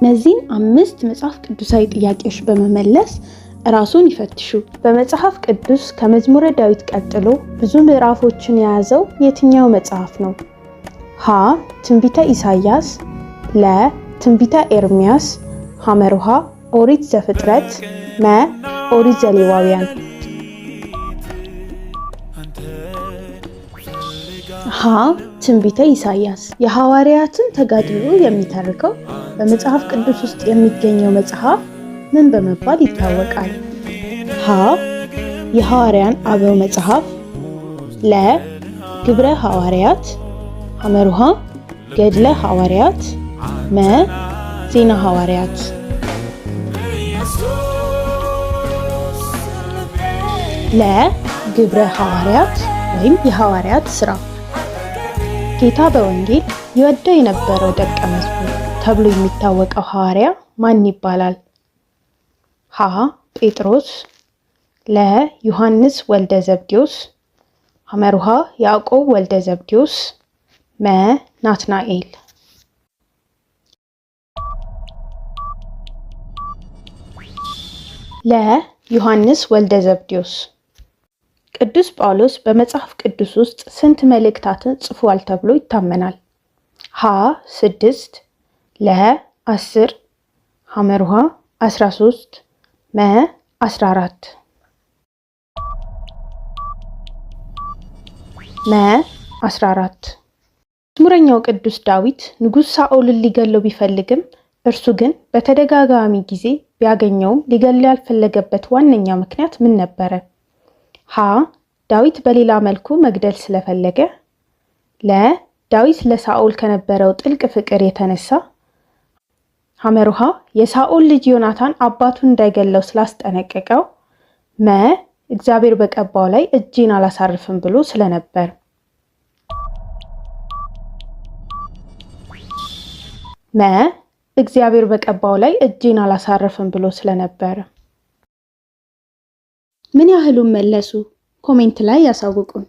እነዚህን 5 መጽሐፍ ቅዱሳዊ ጥያቄዎች በመመለስ ራሱን ይፈትሹ። በመጽሐፍ ቅዱስ ከመዝሙረ ዳዊት ቀጥሎ ብዙ ምዕራፎችን የያዘው የትኛው መጽሐፍ ነው? ሀ. ትንቢተ ኢሳይያስ፣ ለ. ትንቢተ ኤርምያስ፣ ሐመሩሃ ኦሪት ዘፍጥረት፣ መ. ኦሪት ዘሌዋውያን። ሀ. ትንቢተ ኢሳይያስ። የሐዋርያትን ተጋድሎ የሚተርከው በመጽሐፍ ቅዱስ ውስጥ የሚገኘው መጽሐፍ ምን በመባል ይታወቃል? ሀ. የሐዋርያን አበው መጽሐፍ፣ ለ. ግብረ ሐዋርያት፣ ሐመሩሃ ገድለ ሐዋርያት፣ መ. ዜና ሐዋርያት። ለ. ግብረ ሐዋርያት ወይም የሐዋርያት ሥራ። ጌታ በወንጌል ይወደው የነበረው ደቀ መዝሙር ተብሎ የሚታወቀው ሐዋርያ ማን ይባላል? ሀ. ጴጥሮስ፣ ለ. ዮሐንስ ወልደ ዘብዴዎስ፣ ሐመሩሃ ያዕቆብ ወልደ ዘብዴዎስ፣ መ. ናትናኤል። ለ. ዮሐንስ ወልደ ዘብዴዎስ። ቅዱስ ጳውሎስ በመጽሐፍ ቅዱስ ውስጥ ስንት መልእክታትን ጽፏል ተብሎ ይታመናል? ሀ. 6፣ ለ. 10፣ ሐመሩሃ 13፣ መ. 14። መ. 14። መዝሙረኛው ቅዱስ ዳዊት ንጉሥ ሳኦልን ሊገለው ቢፈልግም እርሱ ግን በተደጋጋሚ ጊዜ ቢያገኘውም ሊገለው ያልፈለገበት ዋነኛ ምክንያት ምን ነበረ? ሀ. ዳዊት በሌላ መልኩ መግደል ስለፈለገ፣ ለ. ዳዊት ለሳኦል ከነበረው ጥልቅ ፍቅር የተነሳ፣ ሐመሩሃ የሳኦል ልጅ ዮናታን አባቱን እንዳይገለው ስላስጠነቀቀው፣ መ. እግዚአብሔር በቀባው ላይ እጄን አላሳርፍም ብሎ ስለነበር። መ. እግዚአብሔር በቀባው ላይ እጄን አላሳርፍም ብሎ ስለነበር። ምን ያህሉን መለሱ? ኮሜንት ላይ ያሳውቁን።